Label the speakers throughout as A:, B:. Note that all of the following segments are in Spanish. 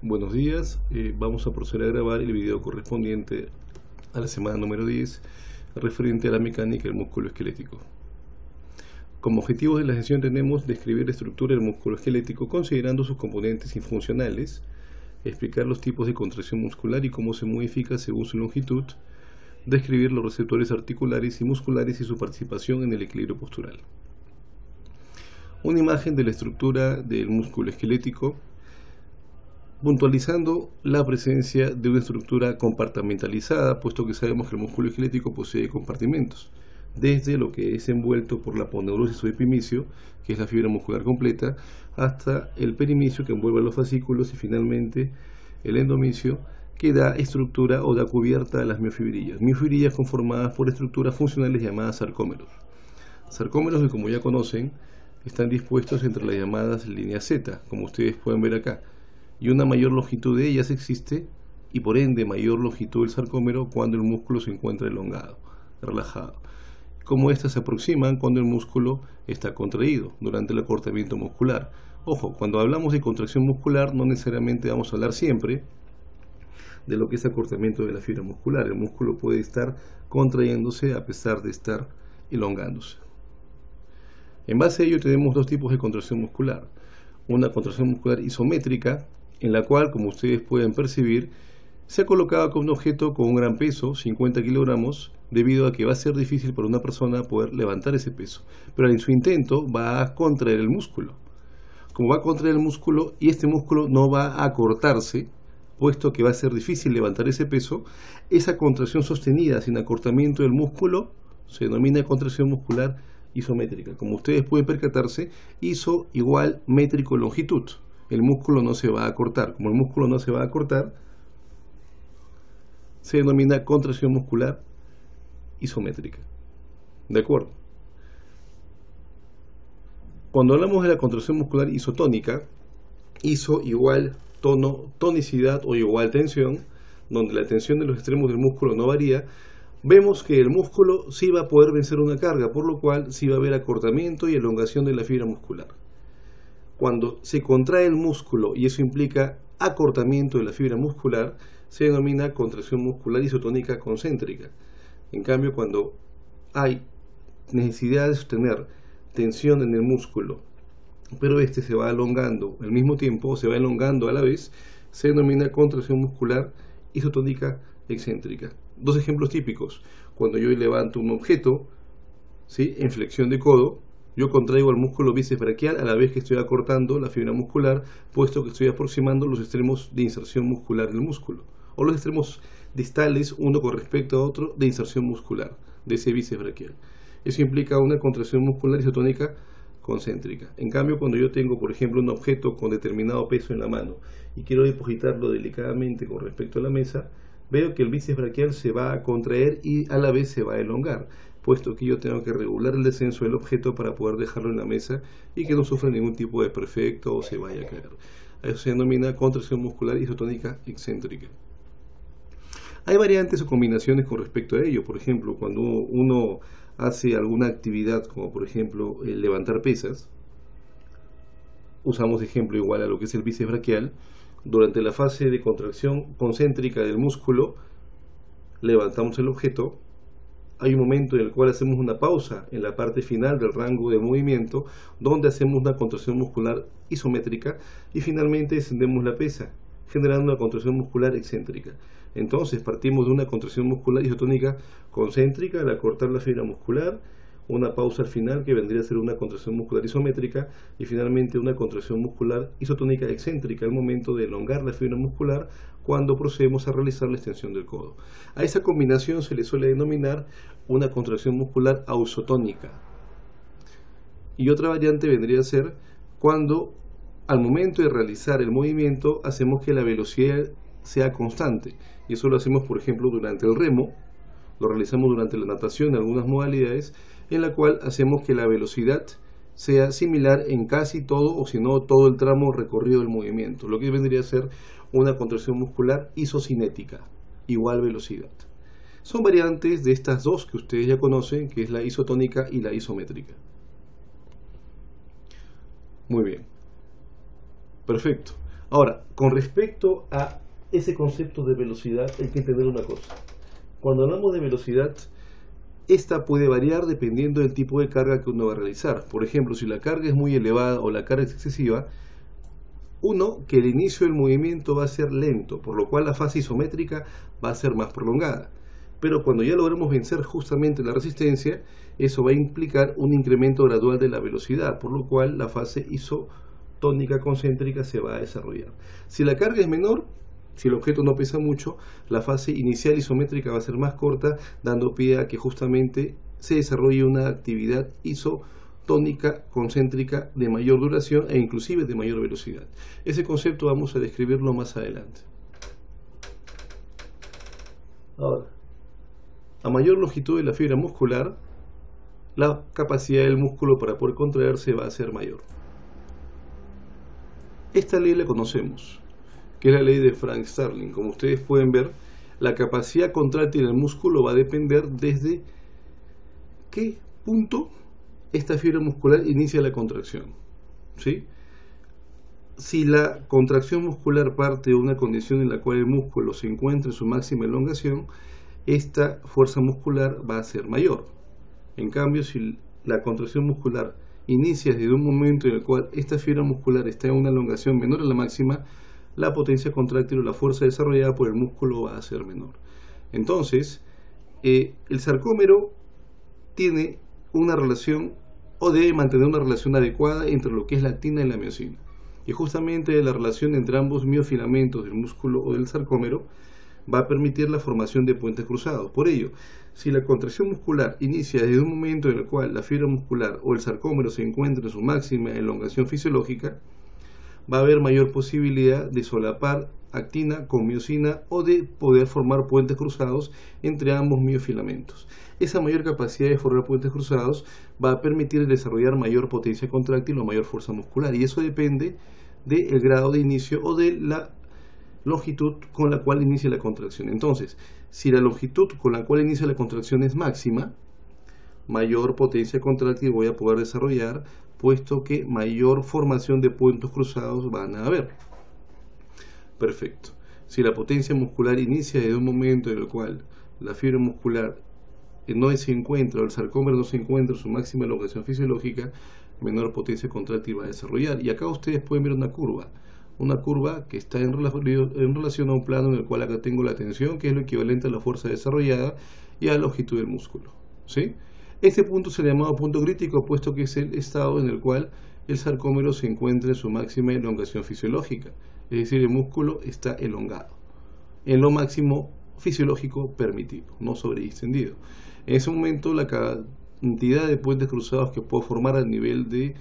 A: Buenos días, vamos a proceder a grabar el video correspondiente a la semana número 10 referente a la mecánica del músculo esquelético. Como objetivo de la sesión tenemos describir la estructura del músculo esquelético considerando sus componentes infuncionales, explicar los tipos de contracción muscular y cómo se modifica según su longitud, describir los receptores articulares y musculares y su participación en el equilibrio postural. Una imagen de la estructura del músculo esquelético, puntualizando la presencia de una estructura compartimentalizada, puesto que sabemos que el músculo esquelético posee compartimentos, desde lo que es envuelto por la aponeurosis o epimicio, que es la fibra muscular completa, hasta el perimicio que envuelve los fascículos y finalmente el endomicio, que da estructura o da cubierta a las miofibrillas. Miofibrillas conformadas por estructuras funcionales llamadas sarcómeros. Sarcómeros que, como ya conocen, están dispuestos entre las llamadas líneas Z, como ustedes pueden ver acá, y una mayor longitud de ellas existe y por ende mayor longitud del sarcómero cuando el músculo se encuentra elongado, relajado, como estas se aproximan cuando el músculo está contraído durante el acortamiento muscular. Ojo, cuando hablamos de contracción muscular no necesariamente vamos a hablar siempre de lo que es acortamiento de la fibra muscular. El músculo puede estar contrayéndose a pesar de estar elongándose. En base a ello tenemos dos tipos de contracción muscular. Una contracción muscular isométrica, en la cual, como ustedes pueden percibir, se ha colocado con un objeto con un gran peso, 50 kilogramos, debido a que va a ser difícil para una persona poder levantar ese peso. Pero en su intento va a contraer el músculo. Como va a contraer el músculo y este músculo no va a cortarse, puesto que va a ser difícil levantar ese peso, esa contracción sostenida sin acortamiento del músculo se denomina contracción muscular isométrica. Como ustedes pueden percatarse, iso igual métrico longitud. El músculo no se va a cortar. Como el músculo no se va a cortar, se denomina contracción muscular isométrica. ¿De acuerdo? Cuando hablamos de la contracción muscular isotónica, iso igual tono, tonicidad o igual tensión, donde la tensión de los extremos del músculo no varía, vemos que el músculo sí va a poder vencer una carga, por lo cual sí va a haber acortamiento y elongación de la fibra muscular. Cuando se contrae el músculo y eso implica acortamiento de la fibra muscular, se denomina contracción muscular isotónica concéntrica. En cambio, cuando hay necesidad de sostener tensión en el músculo, pero este se va elongando al mismo tiempo, se va elongando a la vez, se denomina contracción muscular isotónica excéntrica. Dos ejemplos típicos: cuando yo levanto un objeto, ¿sí?, en flexión de codo, yo contraigo el músculo bíceps braquial a la vez que estoy acortando la fibra muscular, puesto que estoy aproximando los extremos de inserción muscular del músculo, o los extremos distales uno con respecto a otro de inserción muscular de ese bíceps braquial. Eso implica una contracción muscular isotónica concéntrica. En cambio, cuando yo tengo, por ejemplo, un objeto con determinado peso en la mano y quiero depositarlo delicadamente con respecto a la mesa, veo que el bíceps braquial se va a contraer y a la vez se va a elongar, puesto que yo tengo que regular el descenso del objeto para poder dejarlo en la mesa y que no sufra ningún tipo de perfecto o se vaya a caer. Eso se denomina contracción muscular isotónica excéntrica. Hay variantes o combinaciones con respecto a ello. Por ejemplo, cuando uno hace alguna actividad, como por ejemplo el levantar pesas, usamos de ejemplo igual a lo que es el bíceps braquial. Durante la fase de contracción concéntrica del músculo, levantamos el objeto. Hay un momento en el cual hacemos una pausa en la parte final del rango de movimiento, donde hacemos una contracción muscular isométrica y finalmente descendemos la pesa, generando una contracción muscular excéntrica. Entonces partimos de una contracción muscular isotónica concéntrica al acortar la fibra muscular, una pausa al final que vendría a ser una contracción muscular isométrica y finalmente una contracción muscular isotónica excéntrica al momento de elongar la fibra muscular cuando procedemos a realizar la extensión del codo. A esa combinación se le suele denominar una contracción muscular ausotónica. Y otra variante vendría a ser cuando al momento de realizar el movimiento hacemos que la velocidad sea constante, y eso lo hacemos por ejemplo durante el remo, lo realizamos durante la natación en algunas modalidades, en la cual hacemos que la velocidad sea similar en casi todo o si no todo el tramo recorrido del movimiento, lo que vendría a ser una contracción muscular isocinética, igual velocidad. Son variantes de estas dos que ustedes ya conocen, que es la isotónica y la isométrica. Muy bien. Perfecto. Ahora, con respecto a ese concepto de velocidad, hay que entender una cosa. Cuando hablamos de velocidad, esta puede variar dependiendo del tipo de carga que uno va a realizar. Por ejemplo, si la carga es muy elevada o la carga es excesiva, que el inicio del movimiento va a ser lento, por lo cual la fase isométrica va a ser más prolongada. Pero cuando ya logremos vencer justamente la resistencia, eso va a implicar un incremento gradual de la velocidad, por lo cual la fase isotónica concéntrica se va a desarrollar. Si la carga es menor, si el objeto no pesa mucho, la fase inicial isométrica va a ser más corta, dando pie a que justamente se desarrolle una actividad isotónica concéntrica de mayor duración e inclusive de mayor velocidad. Ese concepto vamos a describirlo más adelante. Ahora, a mayor longitud de la fibra muscular, la capacidad del músculo para poder contraerse va a ser mayor. Esta ley la conocemos, que es la ley de Frank Starling. Como ustedes pueden ver, la capacidad contráctil del músculo va a depender desde qué punto esta fibra muscular inicia la contracción, ¿sí? Si la contracción muscular parte de una condición en la cual el músculo se encuentra en su máxima elongación, esta fuerza muscular va a ser mayor. En cambio, si la contracción muscular inicia desde un momento en el cual esta fibra muscular está en una elongación menor a la máxima, la potencia contráctil o la fuerza desarrollada por el músculo va a ser menor. Entonces, el sarcómero tiene una relación o debe mantener una relación adecuada entre lo que es la actina y la miosina. Y justamente la relación entre ambos miofilamentos del músculo o del sarcómero va a permitir la formación de puentes cruzados. Por ello, si la contracción muscular inicia desde un momento en el cual la fibra muscular o el sarcómero se encuentra en su máxima elongación fisiológica, va a haber mayor posibilidad de solapar actina con miosina o de poder formar puentes cruzados entre ambos miofilamentos. Esa mayor capacidad de formar puentes cruzados va a permitir desarrollar mayor potencia contráctil o mayor fuerza muscular, y eso depende del grado de inicio o de la longitud con la cual inicia la contracción. Entonces, si la longitud con la cual inicia la contracción es máxima, mayor potencia contráctil voy a poder desarrollar, puesto que mayor formación de puentes cruzados van a haber. Perfecto. Si la potencia muscular inicia desde un momento en el cual la fibra muscular no se encuentra, o el sarcómero no se encuentra en su máxima elongación fisiológica, menor potencia contráctil va a desarrollar. Y acá ustedes pueden ver una curva que está en relación a un plano en el cual acá tengo la tensión, que es lo equivalente a la fuerza desarrollada, y a la longitud del músculo, ¿sí? Este punto se le llamado punto crítico, puesto que es el estado en el cual el sarcómero se encuentra en su máxima elongación fisiológica, es decir, el músculo está elongado en lo máximo fisiológico permitido, no sobredistendido. En ese momento la cantidad de puentes cruzados que puedo formar al nivel de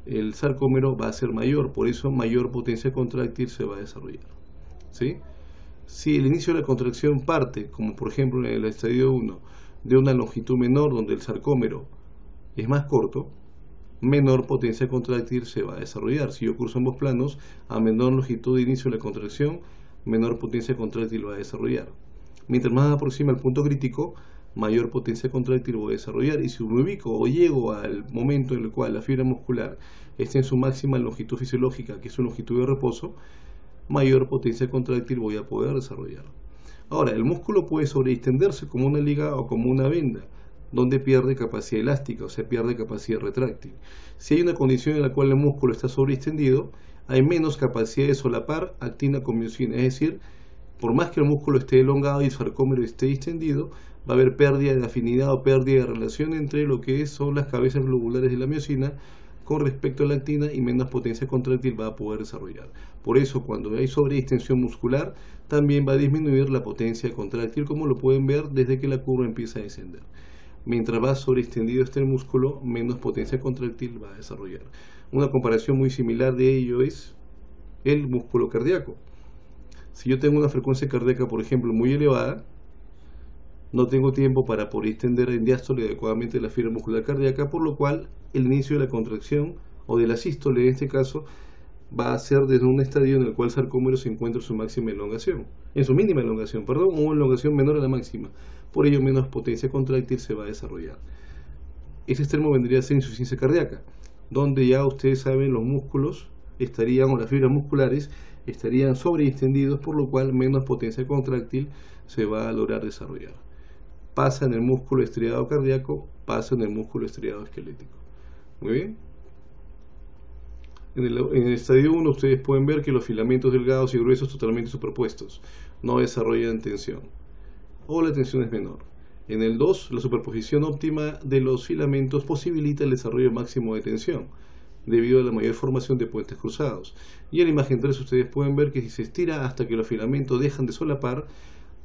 A: el sarcómero va a ser mayor, por eso mayor potencia contráctil se va a desarrollar, ¿sí? Si el inicio de la contracción parte, como por ejemplo en el estadio 1, de una longitud menor donde el sarcómero es más corto, menor potencia contráctil se va a desarrollar. Si yo curso ambos planos, a menor longitud de inicio de la contracción, menor potencia contráctil va a desarrollar. Mientras más aproxima el punto crítico, mayor potencia contráctil voy a desarrollar. Y si me ubico o llego al momento en el cual la fibra muscular está en su máxima longitud fisiológica, que es su longitud de reposo, mayor potencia contráctil voy a poder desarrollar. Ahora, el músculo puede sobredistenderse como una liga o como una venda, donde pierde capacidad elástica, o sea, pierde capacidad retráctil. Si hay una condición en la cual el músculo está sobredistendido, hay menos capacidad de solapar actina con miosina, es decir, por más que el músculo esté elongado y el sarcómero esté distendido, va a haber pérdida de afinidad o pérdida de relación entre lo que son las cabezas globulares de la miosina con respecto a la actina, y menos potencia contráctil va a poder desarrollar. Por eso, cuando hay sobredistensión muscular, también va a disminuir la potencia contráctil, como lo pueden ver desde que la curva empieza a descender. Mientras más sobreextendido esté el músculo, menos potencia contráctil va a desarrollar. Una comparación muy similar de ello es el músculo cardíaco. Si yo tengo una frecuencia cardíaca, por ejemplo, muy elevada, no tengo tiempo para poder extender en diástole adecuadamente la fibra muscular cardíaca, por lo cual el inicio de la contracción o de la sístole en este caso va a ser desde un estadio en el cual el sarcómero se encuentra en su máxima elongación, en su mínima elongación, perdón, o elongación menor a la máxima. Por ello, menos potencia contráctil se va a desarrollar. Este extremo vendría a ser insuficiencia cardíaca, donde ya ustedes saben los músculos estarían, o las fibras musculares estarían sobreextendidos, por lo cual menos potencia contráctil se va a lograr desarrollar. Pasa en el músculo estriado cardíaco, pasa en el músculo estriado esquelético. Muy bien. En el estadio 1 ustedes pueden ver que los filamentos delgados y gruesos totalmente superpuestos no desarrollan tensión, o la tensión es menor. En el 2, la superposición óptima de los filamentos posibilita el desarrollo máximo de tensión, debido a la mayor formación de puentes cruzados. Y en la imagen 3 ustedes pueden ver que si se estira hasta que los filamentos dejan de solapar,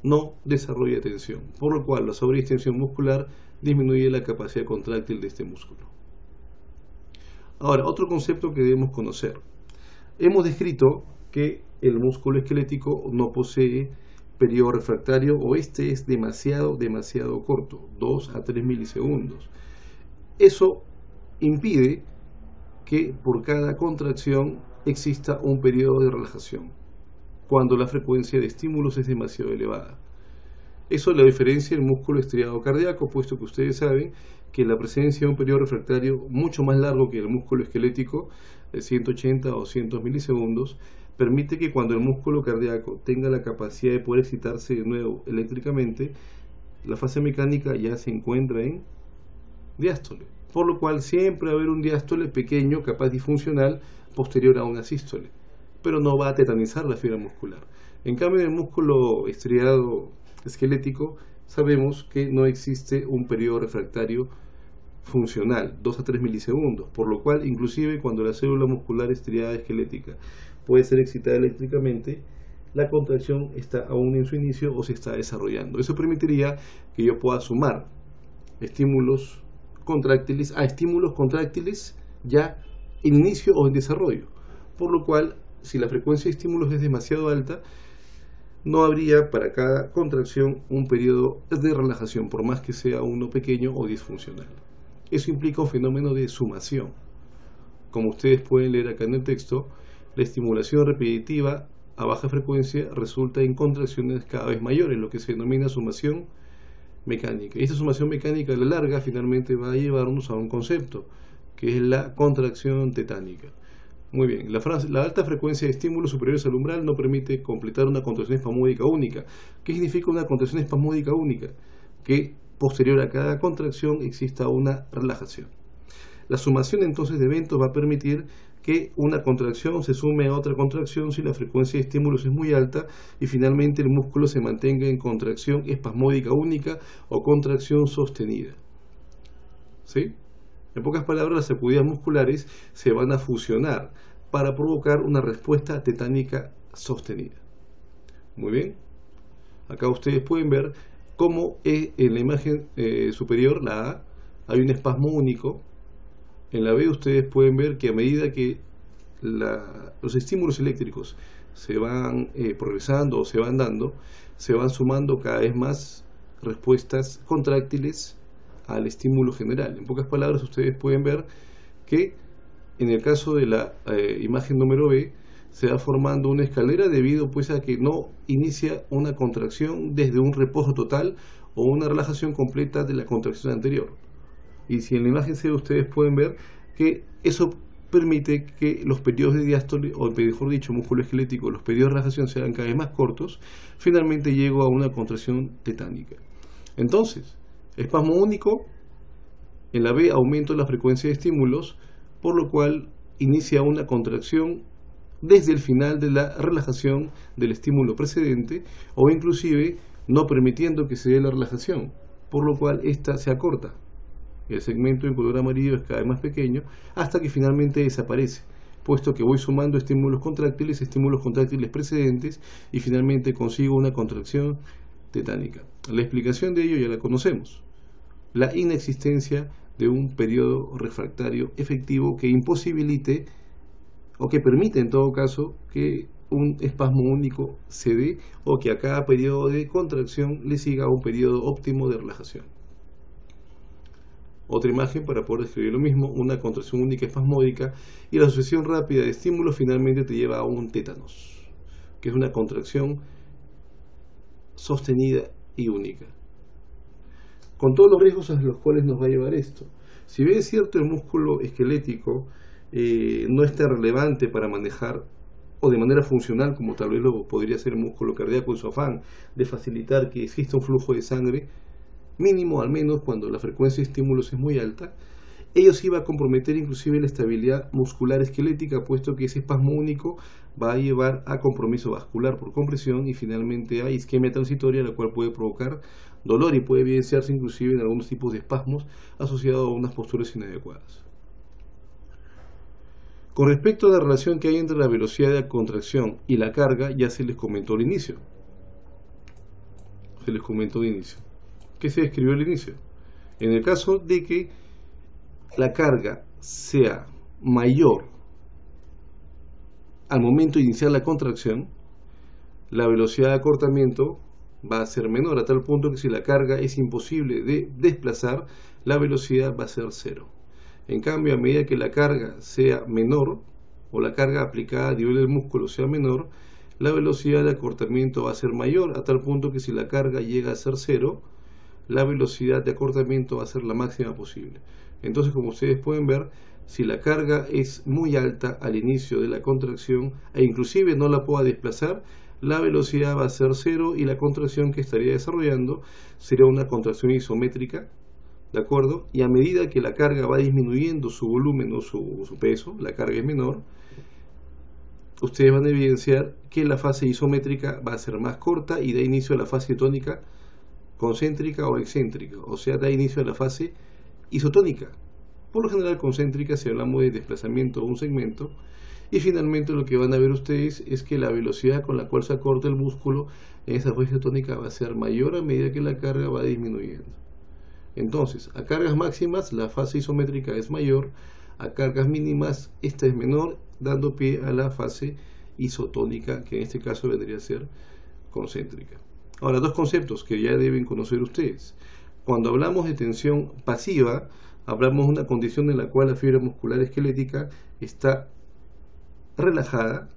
A: no desarrolla tensión, por lo cual la sobreextensión muscular disminuye la capacidad contráctil de este músculo. Ahora, otro concepto que debemos conocer. Hemos descrito que el músculo esquelético no posee periodo refractario, o este es demasiado corto, 2 a 3 milisegundos. Eso impide que por cada contracción exista un periodo de relajación, cuando la frecuencia de estímulos es demasiado elevada. Eso la diferencia del músculo estriado cardíaco, puesto que ustedes saben que la presencia de un periodo refractario mucho más largo que el músculo esquelético, de 180 o 200 milisegundos, permite que cuando el músculo cardíaco tenga la capacidad de poder excitarse de nuevo eléctricamente, la fase mecánica ya se encuentra en diástole, por lo cual siempre va a haber un diástole pequeño, capaz disfuncional, posterior a una sístole, pero no va a tetanizar la fibra muscular. En cambio, en el músculo estriado esquelético sabemos que no existe un periodo refractario funcional, 2 a 3 milisegundos, por lo cual inclusive cuando la célula muscular estriada esquelética puede ser excitada eléctricamente, la contracción está aún en su inicio o se está desarrollando. Eso permitiría que yo pueda sumar estímulos contráctiles a estímulos contráctiles ya en inicio o en desarrollo, por lo cual si la frecuencia de estímulos es demasiado alta, no habría para cada contracción un periodo de relajación, por más que sea uno pequeño o disfuncional. Eso implica un fenómeno de sumación. Como ustedes pueden leer acá en el texto, la estimulación repetitiva a baja frecuencia resulta en contracciones cada vez mayores, lo que se denomina sumación mecánica. Y esta sumación mecánica a la larga finalmente va a llevarnos a un concepto, que es la contracción tetánica. Muy bien, la alta frecuencia de estímulos superiores al umbral no permite completar una contracción espasmódica única. ¿Qué significa una contracción espasmódica única? Que posterior a cada contracción exista una relajación. La sumación entonces de eventos va a permitir que una contracción se sume a otra contracción si la frecuencia de estímulos es muy alta y finalmente el músculo se mantenga en contracción espasmódica única o contracción sostenida. ¿Sí? En pocas palabras, las sacudidas musculares se van a fusionar para provocar una respuesta tetánica sostenida. Muy bien. Acá ustedes pueden ver cómo en la imagen superior, la A, hay un espasmo único. En la B ustedes pueden ver que a medida que los estímulos eléctricos se van progresando o se van dando, se van sumando cada vez más respuestas contráctiles al estímulo general. En pocas palabras, ustedes pueden ver que en el caso de la imagen número B se va formando una escalera debido pues a que no inicia una contracción desde un reposo total o una relajación completa de la contracción anterior. Y si en la imagen C ustedes pueden ver que eso permite que los periodos de diástole, o mejor dicho, músculo esquelético, los periodos de relajación sean cada vez más cortos, finalmente llego a una contracción tetánica. Entonces, espasmo único, en la B aumento la frecuencia de estímulos, por lo cual inicia una contracción desde el final de la relajación del estímulo precedente, o inclusive no permitiendo que se dé la relajación, por lo cual ésta se acorta. El segmento en color amarillo es cada vez más pequeño hasta que finalmente desaparece, puesto que voy sumando estímulos contráctiles precedentes y finalmente consigo una contracción tetánica. La explicación de ello ya la conocemos: la inexistencia de un periodo refractario efectivo que imposibilite o que permite en todo caso que un espasmo único se dé o que a cada periodo de contracción le siga un periodo óptimo de relajación. Otra imagen para poder describir lo mismo: una contracción única espasmódica y la sucesión rápida de estímulos finalmente te lleva a un tétanos, que es una contracción sostenida y única, con todos los riesgos a los cuales nos va a llevar esto. Si bien es cierto, el músculo esquelético no es tan relevante para manejar o de manera funcional, como tal vez lo podría hacer el músculo cardíaco en su afán de facilitar que exista un flujo de sangre mínimo, al menos cuando la frecuencia de estímulos es muy alta, ello sí va a comprometer inclusive la estabilidad muscular esquelética, puesto que ese espasmo único va a llevar a compromiso vascular por compresión y finalmente a isquemia transitoria, la cual puede provocar dolor y puede evidenciarse inclusive en algunos tipos de espasmos asociados a unas posturas inadecuadas. Con respecto a la relación que hay entre la velocidad de la contracción y la carga, ya se les comentó al inicio. ¿Qué se describió al inicio? En el caso de que la carga sea mayor al momento de iniciar la contracción, la velocidad de acortamiento va a ser menor, a tal punto que si la carga es imposible de desplazar, la velocidad va a ser cero. En cambio, a medida que la carga sea menor, o la carga aplicada a nivel del músculo sea menor, la velocidad de acortamiento va a ser mayor, a tal punto que si la carga llega a ser cero, la velocidad de acortamiento va a ser la máxima posible. Entonces, como ustedes pueden ver, si la carga es muy alta al inicio de la contracción e inclusive no la pueda desplazar, la velocidad va a ser cero y la contracción que estaría desarrollando sería una contracción isométrica, ¿de acuerdo? Y a medida que la carga va disminuyendo su volumen o su peso, la carga es menor, ustedes van a evidenciar que la fase isométrica va a ser más corta y da inicio a la fase tónica concéntrica o excéntrica, o sea, da inicio a la fase isotónica. Por lo general concéntrica si hablamos de desplazamiento de un segmento, y finalmente lo que van a ver ustedes es que la velocidad con la cual se acorta el músculo en esa fase isotónica va a ser mayor a medida que la carga va disminuyendo. Entonces, a cargas máximas la fase isométrica es mayor, a cargas mínimas esta es menor, dando pie a la fase isotónica, que en este caso vendría a ser concéntrica. Ahora, dos conceptos que ya deben conocer ustedes. Cuando hablamos de tensión pasiva, hablamos de una condición en la cual la fibra muscular esquelética está relajada,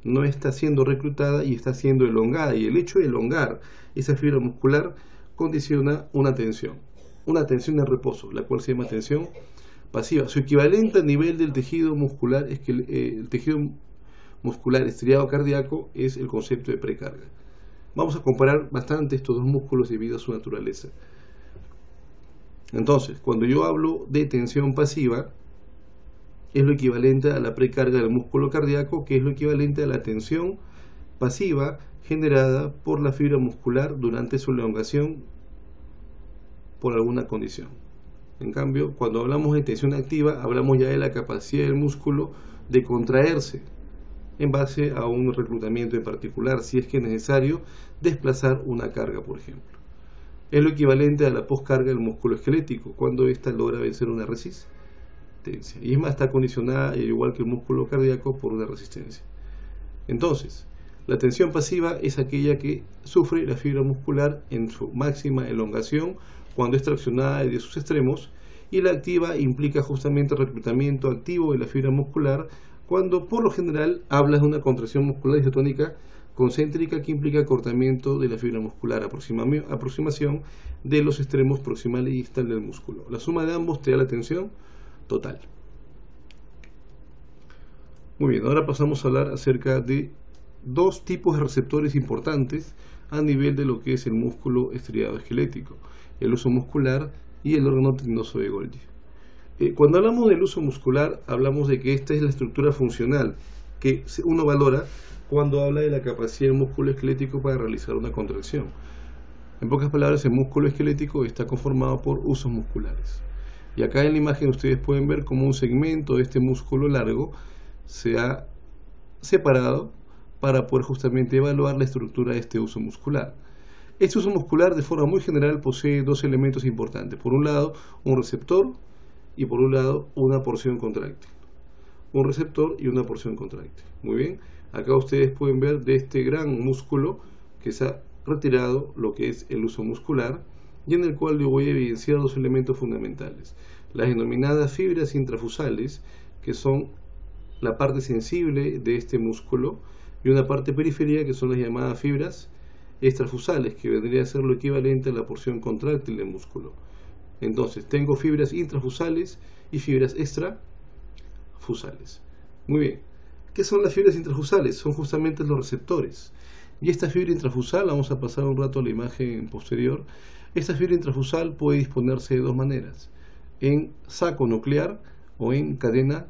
A: no está siendo reclutada y está siendo elongada, y el hecho de elongar esa fibra muscular condiciona una tensión en reposo, la cual se llama tensión pasiva. Su equivalente a nivel del tejido muscular es que el tejido muscular estriado cardíaco es el concepto de precarga. Vamos a comparar bastante estos dos músculos debido a su naturaleza. Entonces, cuando yo hablo de tensión pasiva, es lo equivalente a la precarga del músculo cardíaco, que es lo equivalente a la tensión pasiva generada por la fibra muscular durante su elongación por alguna condición. En cambio, cuando hablamos de tensión activa, hablamos ya de la capacidad del músculo de contraerse en base a un reclutamiento en particular, si es que es necesario desplazar una carga, por ejemplo. Es lo equivalente a la poscarga del músculo esquelético, cuando ésta logra vencer una resistencia. Y es más, está condicionada, igual que el músculo cardíaco, por una resistencia. Entonces, la tensión pasiva es aquella que sufre la fibra muscular en su máxima elongación cuando es traccionada de sus extremos, y la activa implica justamente el reclutamiento activo de la fibra muscular cuando por lo general hablas de una contracción muscular isotónica concéntrica que implica acortamiento de la fibra muscular, aproximación de los extremos proximal y distal del músculo. La suma de ambos te da la tensión total. Muy bien, ahora pasamos a hablar acerca de dos tipos de receptores importantes a nivel de lo que es el músculo estriado esquelético: el uso muscular y el órgano tendinoso de Golgi. Cuando hablamos del uso muscular, hablamos de que esta es la estructura funcional que uno valora cuando habla de la capacidad del músculo esquelético para realizar una contracción. En pocas palabras, el músculo esquelético está conformado por usos musculares. Y acá en la imagen ustedes pueden ver cómo un segmento de este músculo largo se ha separado para poder justamente evaluar la estructura de este uso muscular. Este uso muscular de forma muy general posee dos elementos importantes: por un lado un receptor y por un lado una porción contráctil. Un receptor y una porción contráctil. Muy bien, acá ustedes pueden ver de este gran músculo que se ha retirado lo que es el uso muscular, y en el cual yo voy a evidenciar dos elementos fundamentales: las denominadas fibras intrafusales, que son la parte sensible de este músculo, y una parte periférica, que son las llamadas fibras extrafusales, que vendría a ser lo equivalente a la porción contráctil del músculo. Entonces, tengo fibras intrafusales y fibras extrafusales. Muy bien, ¿Qué son las fibras intrafusales? Son justamente los receptores. Y esta fibra intrafusal, vamos a pasar un rato a la imagen posterior, esta fibra intrafusal puede disponerse de dos maneras: en saco nuclear o en cadena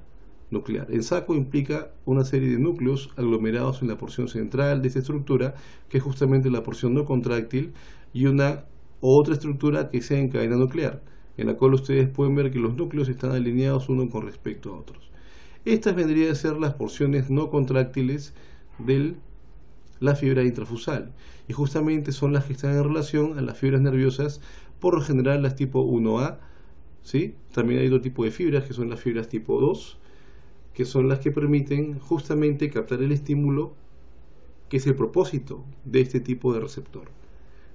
A: nuclear. En saco implica una serie de núcleos aglomerados en la porción central de esta estructura, que es justamente la porción no contráctil, y una u otra estructura que sea en cadena nuclear, en la cual ustedes pueden ver que los núcleos están alineados uno con respecto a otros. Estas vendrían a ser las porciones no contráctiles de la fibra intrafusal, y justamente son las que están en relación a las fibras nerviosas, por lo general las tipo 1A, ¿sí? También hay otro tipo de fibras que son las fibras tipo 2, que son las que permiten justamente captar el estímulo, que es el propósito de este tipo de receptor.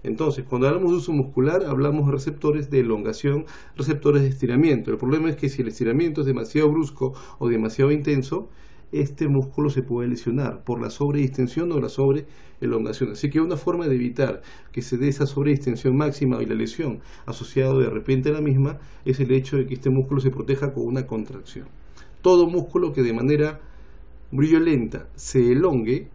A: Entonces, cuando hablamos de uso muscular, hablamos de receptores de elongación, receptores de estiramiento. El problema es que si el estiramiento es demasiado brusco o demasiado intenso, este músculo se puede lesionar por la sobredistensión o la sobreelongación. Así que una forma de evitar que se dé esa sobredistensión máxima y la lesión asociada de repente a la misma es el hecho de que este músculo se proteja con una contracción. Todo músculo que de manera violenta se elongue,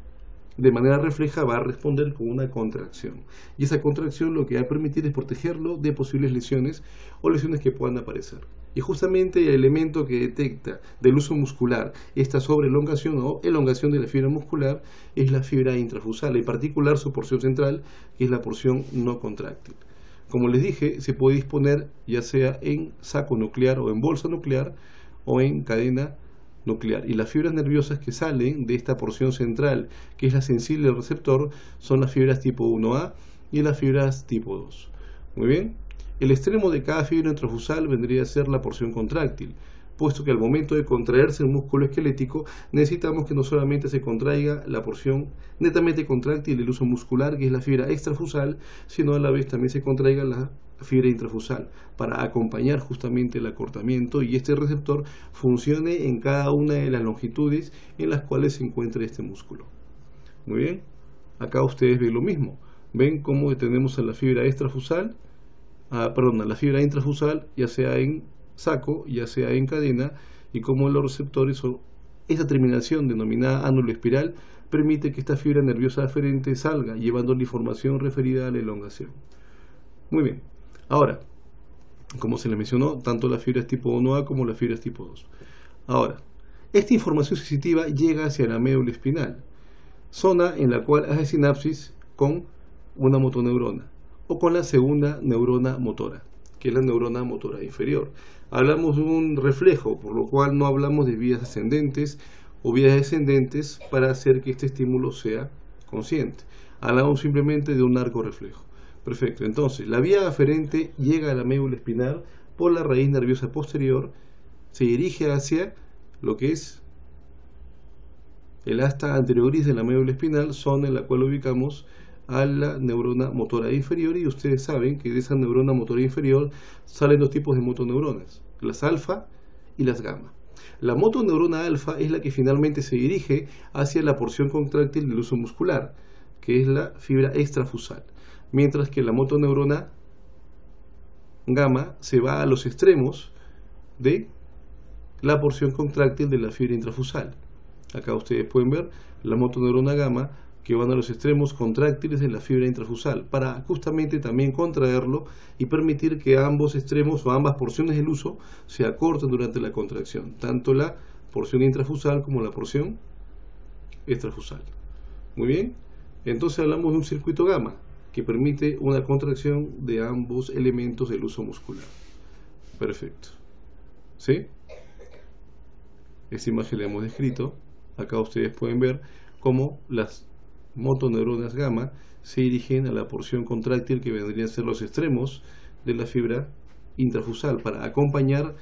A: de manera refleja va a responder con una contracción, y esa contracción lo que va a permitir es protegerlo de posibles lesiones o lesiones que puedan aparecer. Y justamente el elemento que detecta del uso muscular esta sobreelongación o elongación de la fibra muscular es la fibra intrafusal, en particular su porción central, que es la porción no contráctil. Como les dije, se puede disponer ya sea en saco nuclear o en bolsa nuclear o en cadena nuclear, y las fibras nerviosas que salen de esta porción central, que es la sensible del receptor, son las fibras tipo 1A y las fibras tipo 2. Muy bien, el extremo de cada fibra intrafusal vendría a ser la porción contráctil, puesto que al momento de contraerse el músculo esquelético necesitamos que no solamente se contraiga la porción netamente contráctil del uso muscular, que es la fibra extrafusal, sino a la vez también se contraiga la fibra intrafusal para acompañar justamente el acortamiento y este receptor funcione en cada una de las longitudes en las cuales se encuentra este músculo. Muy bien, acá ustedes ven lo mismo, ven cómo tenemos a la fibra extrafusal, a la fibra intrafusal, ya sea en saco, ya sea en cadena, y cómo los receptores o esta terminación denominada ánulo espiral permite que esta fibra nerviosa aferente salga llevando la información referida a la elongación. Muy bien. Ahora, como se les mencionó, tanto las fibras tipo 1A como las fibras tipo 2. Ahora, esta información sensitiva llega hacia la médula espinal, zona en la cual hace sinapsis con una motoneurona o con la segunda neurona motora, que es la neurona motora inferior. Hablamos de un reflejo, por lo cual no hablamos de vías ascendentes o vías descendentes para hacer que este estímulo sea consciente. Hablamos simplemente de un arco reflejo. Perfecto, entonces la vía aferente llega a la médula espinal por la raíz nerviosa posterior, se dirige hacia lo que es el asta anterioris de la médula espinal, zona en la cual ubicamos a la neurona motora inferior, y ustedes saben que de esa neurona motora inferior salen dos tipos de motoneuronas, las alfa y las gamma. La motoneurona alfa es la que finalmente se dirige hacia la porción contráctil del uso muscular, que es la fibra extrafusal, mientras que la motoneurona gamma se va a los extremos de la porción contráctil de la fibra intrafusal. Acá ustedes pueden ver la motoneurona gamma que van a los extremos contráctiles de la fibra intrafusal para justamente también contraerlo y permitir que ambos extremos o ambas porciones del uso se acorten durante la contracción, tanto la porción intrafusal como la porción extrafusal. Muy bien, entonces hablamos de un circuito gamma que permite una contracción de ambos elementos del uso muscular. Perfecto. ¿Sí? Esta imagen la hemos descrito. Acá ustedes pueden ver cómo las motoneuronas gamma se dirigen a la porción contráctil que vendrían a ser los extremos de la fibra intrafusal para acompañar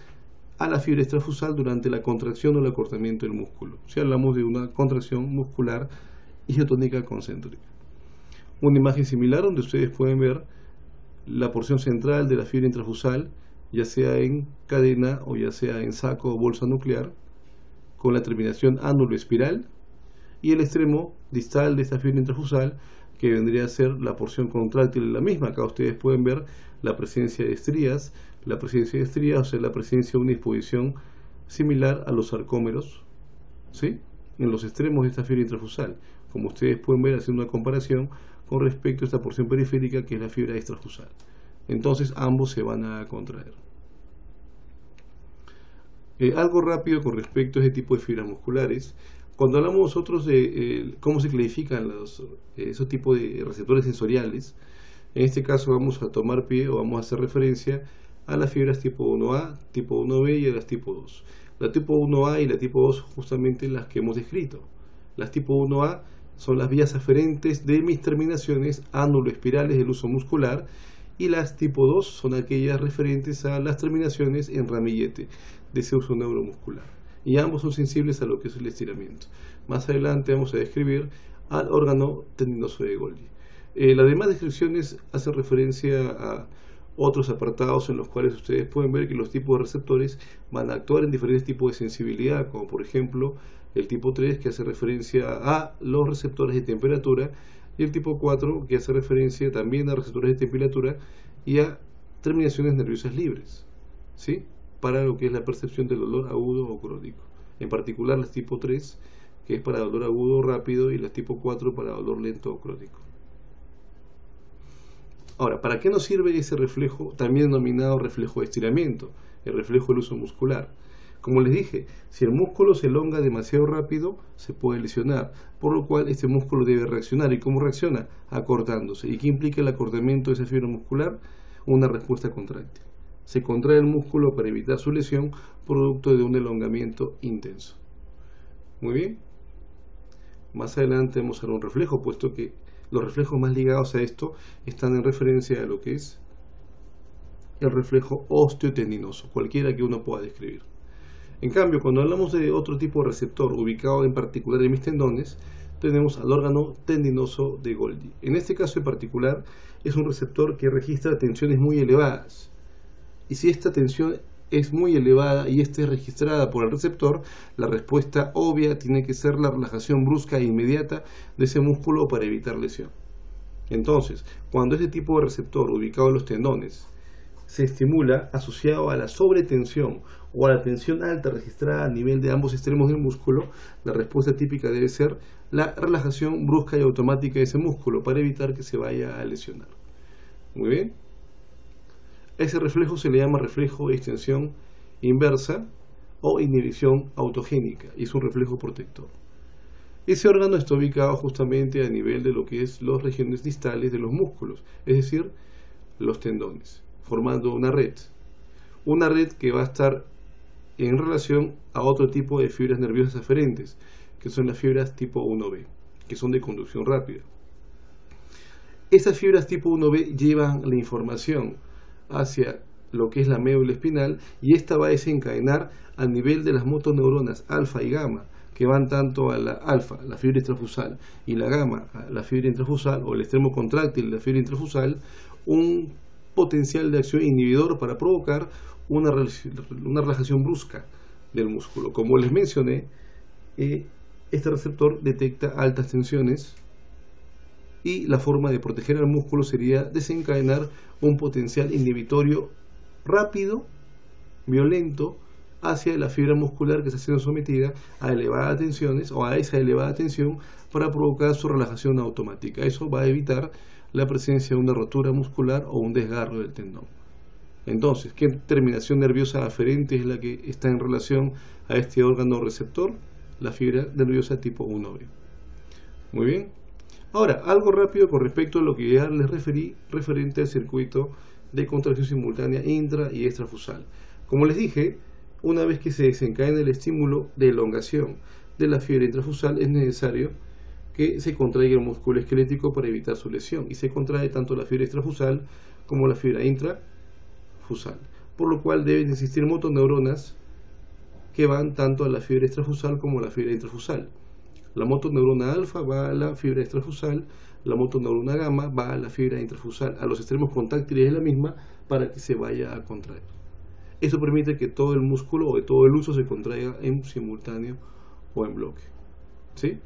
A: a la fibra extrafusal durante la contracción o el acortamiento del músculo. Si hablamos de una contracción muscular isotónica concéntrica. Una imagen similar donde ustedes pueden ver la porción central de la fibra intrafusal, ya sea en cadena o ya sea en saco o bolsa nuclear, con la terminación ánulo espiral, y el extremo distal de esta fibra intrafusal, que vendría a ser la porción contráctil de la misma. Acá ustedes pueden ver la presencia de estrías, o sea, la presencia de una disposición similar a los sarcómeros, ¿sí?, en los extremos de esta fibra intrafusal, como ustedes pueden ver haciendo una comparación con respecto a esta porción periférica que es la fibra extrafusal. Entonces ambos se van a contraer. Algo rápido con respecto a este tipo de fibras musculares. Cuando hablamos nosotros de cómo se clasifican esos tipos de receptores sensoriales, en este caso vamos a tomar pie o vamos a hacer referencia a las fibras tipo 1A, tipo 1B y a las tipo 2. La tipo 1A y la tipo 2 justamente las que hemos descrito. Las tipo 1A son las vías aferentes de mis terminaciones ánulo-espirales del uso muscular, y las tipo 2 son aquellas referentes a las terminaciones en ramillete de ese uso neuromuscular. Y ambos son sensibles a lo que es el estiramiento. Más adelante vamos a describir al órgano tendinoso de Golgi. Las demás descripciones hacen referencia a otros apartados en los cuales ustedes pueden ver que los tipos de receptores van a actuar en diferentes tipos de sensibilidad, como por ejemplo el tipo 3, que hace referencia a los receptores de temperatura, y el tipo 4, que hace referencia también a receptores de temperatura y a terminaciones nerviosas libres, ¿sí?, para lo que es la percepción del dolor agudo o crónico. En particular las tipo 3, que es para dolor agudo o rápido, y las tipo 4 para dolor lento o crónico. Ahora, ¿para qué nos sirve ese reflejo, también denominado reflejo de estiramiento, el reflejo del uso muscular? Como les dije, si el músculo se elonga demasiado rápido, se puede lesionar, por lo cual este músculo debe reaccionar. ¿Y cómo reacciona? Acortándose. ¿Y qué implica el acortamiento de esa fibra muscular? Una respuesta contráctil. Se contrae el músculo para evitar su lesión, producto de un elongamiento intenso. Muy bien. Más adelante vamos a ver un reflejo, puesto que los reflejos más ligados a esto están en referencia a lo que es el reflejo osteotendinoso, cualquiera que uno pueda describir. En cambio, cuando hablamos de otro tipo de receptor ubicado en particular en mis tendones, tenemos al órgano tendinoso de Golgi. En este caso en particular es un receptor que registra tensiones muy elevadas. Y si esta tensión es muy elevada y esta es registrada por el receptor, la respuesta obvia tiene que ser la relajación brusca e inmediata de ese músculo para evitar lesión. Entonces, cuando este tipo de receptor ubicado en los tendones se estimula asociado a la sobretensión o a la tensión alta registrada a nivel de ambos extremos del músculo, la respuesta típica debe ser la relajación brusca y automática de ese músculo para evitar que se vaya a lesionar. Muy bien. Ese reflejo se le llama reflejo de extensión inversa o inhibición autogénica, y es un reflejo protector. Ese órgano está ubicado justamente a nivel de lo que es las regiones distales de los músculos, es decir, los tendones, formando una red que va a estar en relación a otro tipo de fibras nerviosas aferentes, que son las fibras tipo 1B, que son de conducción rápida. Estas fibras tipo 1B llevan la información hacia lo que es la médula espinal, y esta va a desencadenar a nivel de las motoneuronas alfa y gamma, que van tanto a la alfa, la fibra extrafusal, y la gamma, la fibra intrafusal, o el extremo contráctil de la fibra intrafusal, un potencial de acción inhibidor para provocar una relajación brusca del músculo. Como les mencioné, este receptor detecta altas tensiones, y la forma de proteger al músculo sería desencadenar un potencial inhibitorio rápido, violento, hacia la fibra muscular que está siendo sometida a elevadas tensiones o a esa elevada tensión, para provocar su relajación automática. Eso va a evitar la presencia de una rotura muscular o un desgarro del tendón. Entonces, ¿qué terminación nerviosa aferente es la que está en relación a este órgano receptor? La fibra nerviosa tipo 1B. Muy bien. Ahora, algo rápido con respecto a lo que ya les referí referente al circuito de contracción simultánea intra y extrafusal. Como les dije, una vez que se desencadena el estímulo de elongación de la fibra intrafusal, es necesario que se contraiga el músculo esquelético para evitar su lesión, y se contrae tanto la fibra extrafusal como la fibra intrafusal, por lo cual deben existir motoneuronas que van tanto a la fibra extrafusal como a la fibra intrafusal. La motoneurona alfa va a la fibra extrafusal, la motoneurona gamma va a la fibra intrafusal, a los extremos contráctiles de la misma, para que se vaya a contraer. Esto permite que todo el músculo o de todo el uso se contraiga en simultáneo o en bloque, ¿sí?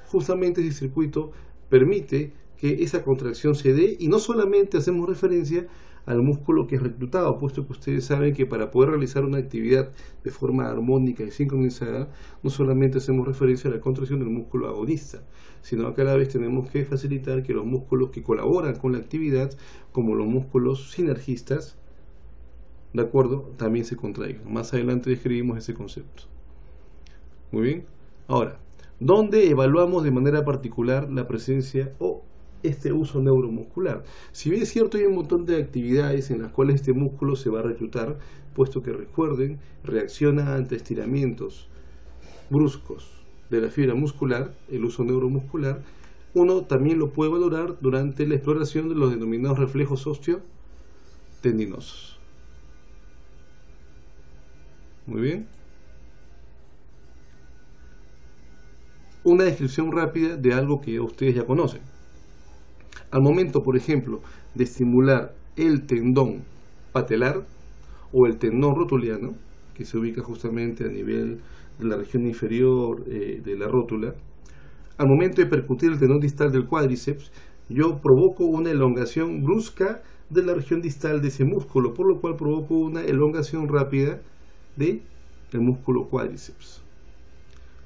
A: Justamente ese circuito permite que esa contracción se dé, y no solamente hacemos referencia al músculo que es reclutado, puesto que ustedes saben que para poder realizar una actividad de forma armónica y sincronizada, no solamente hacemos referencia a la contracción del músculo agonista, sino a cada vez tenemos que facilitar que los músculos que colaboran con la actividad, como los músculos sinergistas, ¿de acuerdo?, también se contraigan. Más adelante describimos ese concepto. Muy bien. Ahora, ¿dónde evaluamos de manera particular la presencia o este uso neuromuscular? Si bien es cierto, hay un montón de actividades en las cuales este músculo se va a reclutar, puesto que, recuerden, reacciona ante estiramientos bruscos de la fibra muscular, el uso neuromuscular, uno también lo puede valorar durante la exploración de los denominados reflejos osteotendinosos. Muy bien. Una descripción rápida de algo que ustedes ya conocen. Al momento, por ejemplo, de estimular el tendón patelar o el tendón rotuliano, que se ubica justamente a nivel de la región inferior de la rótula, al momento de percutir el tendón distal del cuádriceps, yo provoco una elongación brusca de la región distal de ese músculo, por lo cual provoco una elongación rápida del músculo cuádriceps.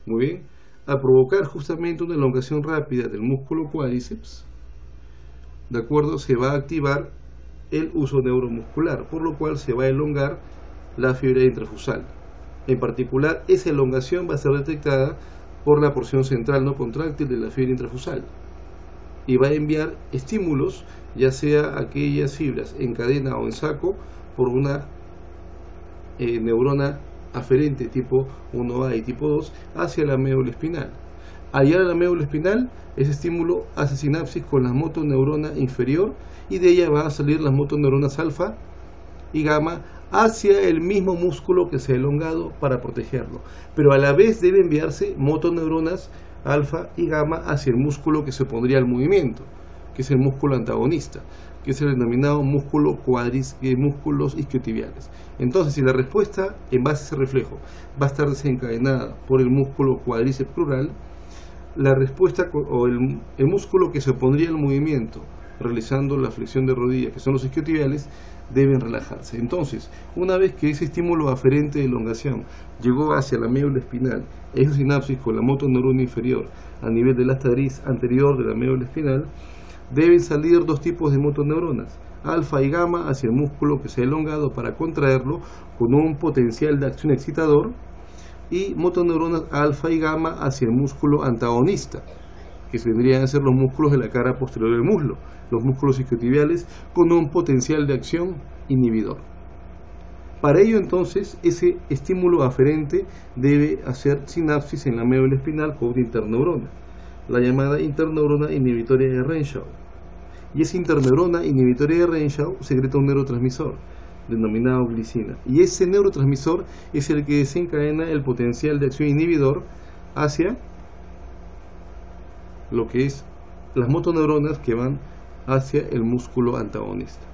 A: Muy bien. Al provocar justamente una elongación rápida del músculo cuádriceps, ¿de acuerdo?, se va a activar el uso neuromuscular, por lo cual se va a elongar la fibra intrafusal. En particular, esa elongación va a ser detectada por la porción central no contráctil de la fibra intrafusal y va a enviar estímulos, ya sea aquellas fibras en cadena o en saco, por una neurona aferente tipo 1A y tipo 2 hacia la médula espinal. Al llegar a la médula espinal, ese estímulo hace sinapsis con la motoneurona inferior y de ella van a salir las motoneuronas alfa y gamma hacia el mismo músculo que se ha elongado para protegerlo, pero a la vez debe enviarse motoneuronas alfa y gamma hacia el músculo que se opondría al movimiento, que es el músculo antagonista, que es el denominado músculos isquiotibiales. Entonces, si la respuesta en base a ese reflejo va a estar desencadenada por el músculo cuádriceps crural, la respuesta o el músculo que se opondría al movimiento realizando la flexión de rodilla, que son los isquiotibiales, deben relajarse. Entonces, una vez que ese estímulo aferente de elongación llegó hacia la médula espinal, esa sinapsis con la motoneurona inferior a nivel del asta gris anterior de la médula espinal, deben salir dos tipos de motoneuronas, alfa y gamma, hacia el músculo que se ha elongado para contraerlo con un potencial de acción excitador, y motoneuronas alfa y gamma hacia el músculo antagonista, que vendrían a ser los músculos de la cara posterior del muslo, los músculos isquiotibiales con un potencial de acción inhibidor. Para ello, entonces, ese estímulo aferente debe hacer sinapsis en la médula espinal con una interneurona, la llamada interneurona inhibitoria de Renshaw. Y esa interneurona inhibitoria de Renshaw secreta un neurotransmisor denominado glicina, y ese neurotransmisor es el que desencadena el potencial de acción inhibidor hacia lo que es las motoneuronas que van hacia el músculo antagonista.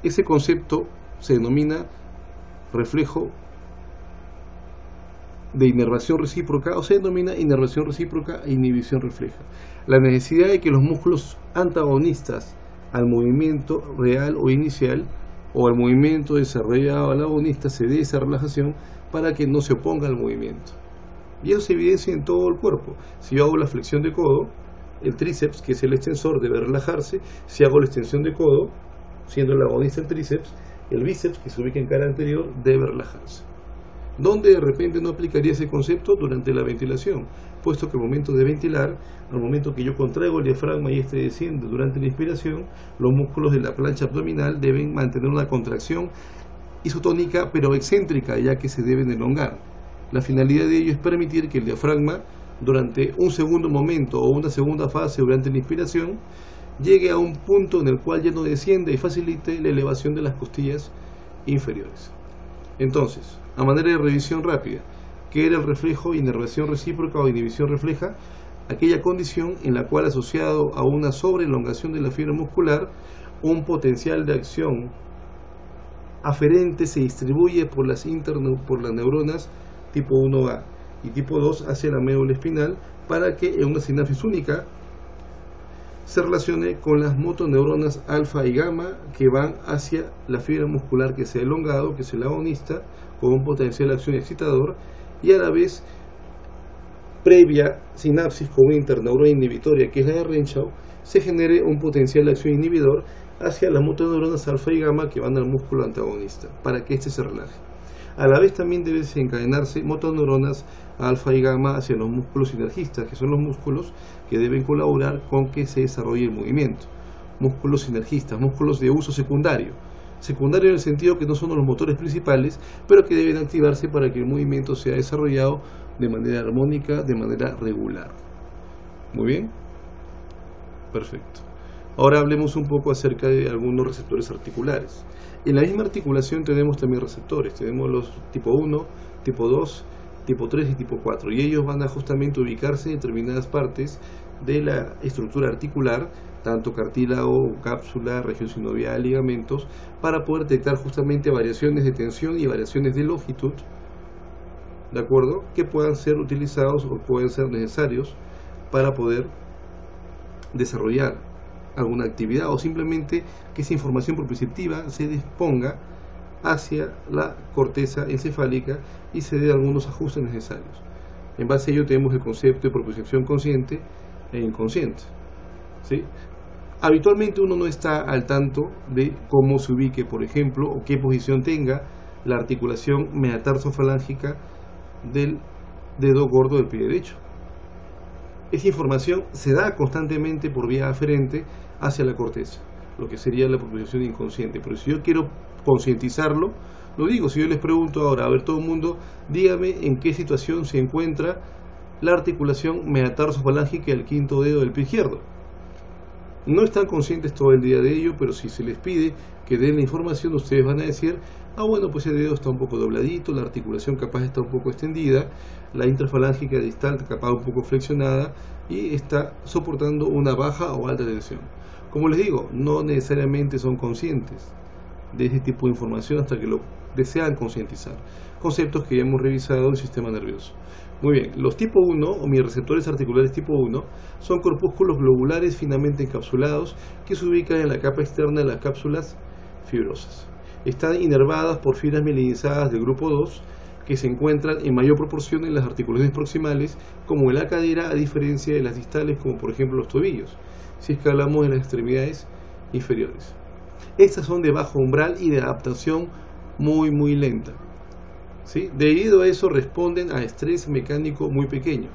A: Ese concepto se denomina reflejo de inervación recíproca, o se denomina inervación recíproca e inhibición refleja. La necesidad de que los músculos antagonistas al movimiento real o inicial, o al movimiento desarrollado al agonista, se dé esa relajación para que no se oponga al movimiento. Y eso se evidencia en todo el cuerpo. Si yo hago la flexión de codo, el tríceps, que es el extensor, debe relajarse. Si hago la extensión de codo, siendo el agonista el tríceps, el bíceps, que se ubica en cara anterior, debe relajarse. ¿Dónde de repente no aplicaría ese concepto? Durante la ventilación, puesto que al momento de ventilar, al momento que yo contraigo el diafragma y este desciende durante la inspiración, los músculos de la plancha abdominal deben mantener una contracción isotónica pero excéntrica, ya que se deben elongar. La finalidad de ello es permitir que el diafragma, durante un segundo momento o una segunda fase durante la inspiración, llegue a un punto en el cual ya no descienda y facilite la elevación de las costillas inferiores. Entonces, a manera de revisión rápida, ¿qué era el reflejo, inervación recíproca o inhibición refleja? Aquella condición en la cual, asociado a una sobreelongación de la fibra muscular, un potencial de acción aferente se distribuye por las neuronas tipo 1A y tipo 2 hacia la médula espinal, para que en una sinapsis única se relacione con las motoneuronas alfa y gamma que van hacia la fibra muscular que se ha elongado, que es el agonista, con un potencial de acción excitador, y a la vez previa sinapsis con una interneurona inhibitoria que es la de Renshaw, se genere un potencial de acción inhibidor hacia las motoneuronas alfa y gamma que van al músculo antagonista, para que éste se relaje. A la vez también debe desencadenarse motoneuronas alfa y gamma hacia los músculos sinergistas, que son los músculos que deben colaborar con que se desarrolle el movimiento. Músculos sinergistas, músculos de uso secundario. Secundario en el sentido que no son los motores principales, pero que deben activarse para que el movimiento sea desarrollado de manera armónica, de manera regular. Muy bien. Perfecto. Ahora hablemos un poco acerca de algunos receptores articulares. En la misma articulación tenemos también receptores. Tenemos los tipo 1, tipo 2, tipo 3 y tipo 4. Y ellos van a justamente ubicarse en determinadas partes de la estructura articular, tanto cartílago, cápsula, región sinovial, ligamentos, para poder detectar justamente variaciones de tensión y variaciones de longitud, ¿de acuerdo?, que puedan ser utilizados o pueden ser necesarios para poder desarrollar alguna actividad, o simplemente que esa información proprioceptiva se disponga hacia la corteza encefálica y se dé algunos ajustes necesarios. En base a ello tenemos el concepto de propiocepción consciente e inconsciente, ¿sí? Habitualmente uno no está al tanto de cómo se ubique, por ejemplo, o qué posición tenga la articulación metatarsofalángica del dedo gordo del pie derecho. Esa información se da constantemente por vía aferente hacia la corteza, lo que sería la propiocepción inconsciente. Pero si yo quiero concientizarlo, lo digo. Si yo les pregunto ahora, a ver, todo el mundo, dígame en qué situación se encuentra la articulación metatarsofalángica del quinto dedo del pie izquierdo. No están conscientes todo el día de ello, pero si se les pide que den la información, ustedes van a decir: ah, bueno, pues el dedo está un poco dobladito, la articulación capaz está un poco extendida, la intrafalángica distal capaz un poco flexionada y está soportando una baja o alta tensión. Como les digo, no necesariamente son conscientes de ese tipo de información hasta que lo desean concientizar. Conceptos que ya hemos revisado en el sistema nervioso. Muy bien, los tipo 1 o mis receptores articulares tipo 1 son corpúsculos globulares finamente encapsulados que se ubican en la capa externa de las cápsulas fibrosas. Están inervadas por fibras mielinizadas del grupo 2 que se encuentran en mayor proporción en las articulaciones proximales, como en la cadera, a diferencia de las distales, como por ejemplo los tobillos, si es que hablamos de las extremidades inferiores. Estas son de bajo umbral y de adaptación muy lenta, ¿sí? Debido a eso responden a estrés mecánico muy pequeño,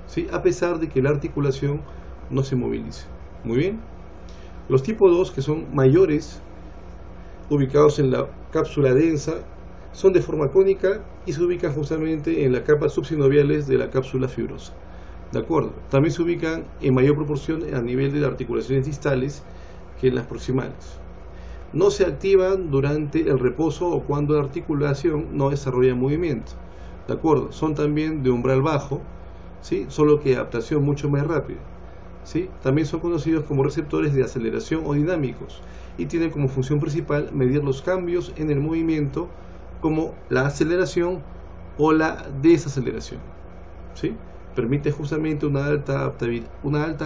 A: ¿sí?, a pesar de que la articulación no se movilice. Muy bien. Los tipo 2, que son mayores, ubicados en la cápsula densa, son de forma cónica y se ubican justamente en las capas subsinoviales de la cápsula fibrosa. ¿De acuerdo? También se ubican en mayor proporción a nivel de las articulaciones distales que en las proximales. No se activan durante el reposo o cuando la articulación no desarrolla movimiento. ¿De acuerdo? Son también de umbral bajo, ¿sí?, solo que adaptación mucho más rápida, ¿sí? También son conocidos como receptores de aceleración o dinámicos y tienen como función principal medir los cambios en el movimiento, como la aceleración o la desaceleración, ¿sí? Permite justamente una alta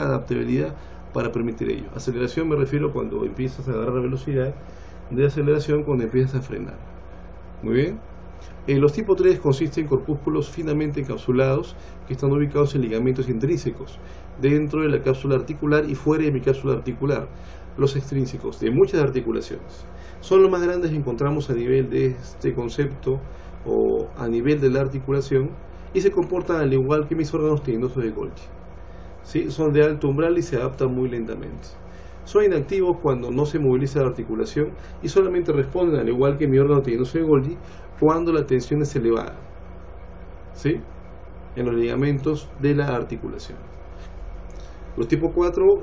A: adaptabilidad para permitir ello. Aceleración me refiero cuando empiezas a agarrar velocidad, de aceleración cuando empiezas a frenar. Muy bien. Los tipo 3 consisten en corpúsculos finamente encapsulados que están ubicados en ligamentos intrínsecos, dentro de la cápsula articular y fuera de mi cápsula articular, los extrínsecos de muchas articulaciones. Son los más grandes que encontramos a nivel de este concepto o a nivel de la articulación y se comportan al igual que mis órganos tendinosos de Golgi. ¿Sí? Son de alto umbral y se adaptan muy lentamente. Son inactivos cuando no se moviliza la articulación y solamente responden al igual que mi órgano tendinoso de Golgi cuando la tensión es elevada, ¿sí?, en los ligamentos de la articulación. Los tipo 4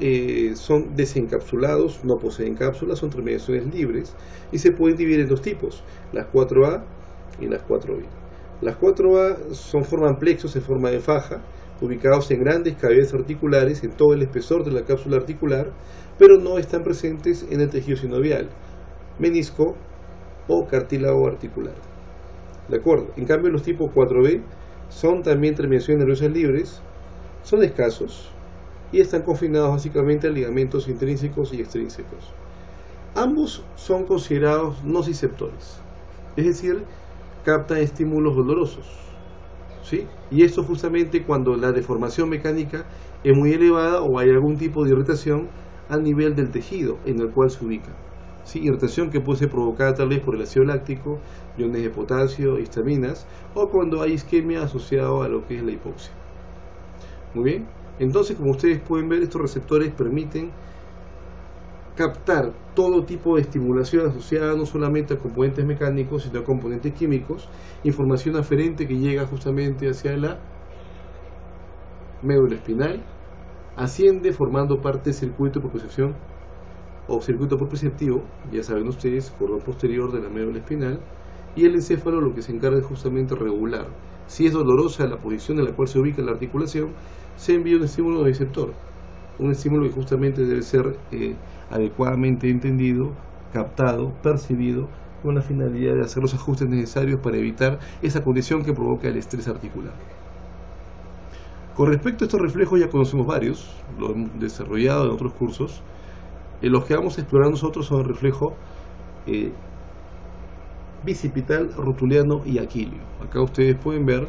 A: son desencapsulados, no poseen cápsulas, son terminaciones libres y se pueden dividir en dos tipos, las 4A y las 4B. Las 4A forman plexos en forma de faja, ubicados en grandes cavidades articulares en todo el espesor de la cápsula articular, pero no están presentes en el tejido sinovial, menisco o cartílago articular. ¿De acuerdo? En cambio, los tipo 4B son también terminaciones nerviosas libres, son escasos, y están confinados básicamente a ligamentos intrínsecos y extrínsecos. Ambos son considerados nociceptores, es decir, captan estímulos dolorosos, ¿sí? Y esto justamente cuando la deformación mecánica es muy elevada o hay algún tipo de irritación a nivel del tejido en el cual se ubica, ¿sí? Irritación que puede ser provocada tal vez por el ácido láctico, iones de potasio, histaminas, o cuando hay isquemia asociada a lo que es la hipoxia. Muy bien, entonces como ustedes pueden ver, estos receptores permiten captar todo tipo de estimulación asociada no solamente a componentes mecánicos, sino a componentes químicos, información aferente que llega justamente hacia la médula espinal, asciende formando parte del circuito de propulsión o circuito proprioceptivo, ya saben ustedes, cordón posterior de la médula espinal, y el encéfalo lo que se encarga es justamente regular. Si es dolorosa la posición en la cual se ubica la articulación, se envía un estímulo receptor, un estímulo que justamente debe ser adecuadamente entendido, captado, percibido, con la finalidad de hacer los ajustes necesarios para evitar esa condición que provoca el estrés articular. Con respecto a estos reflejos ya conocemos varios, lo hemos desarrollado en otros cursos. Los que vamos a explorar nosotros son el reflejo bicipital, rotuliano y aquilio. Acá ustedes pueden ver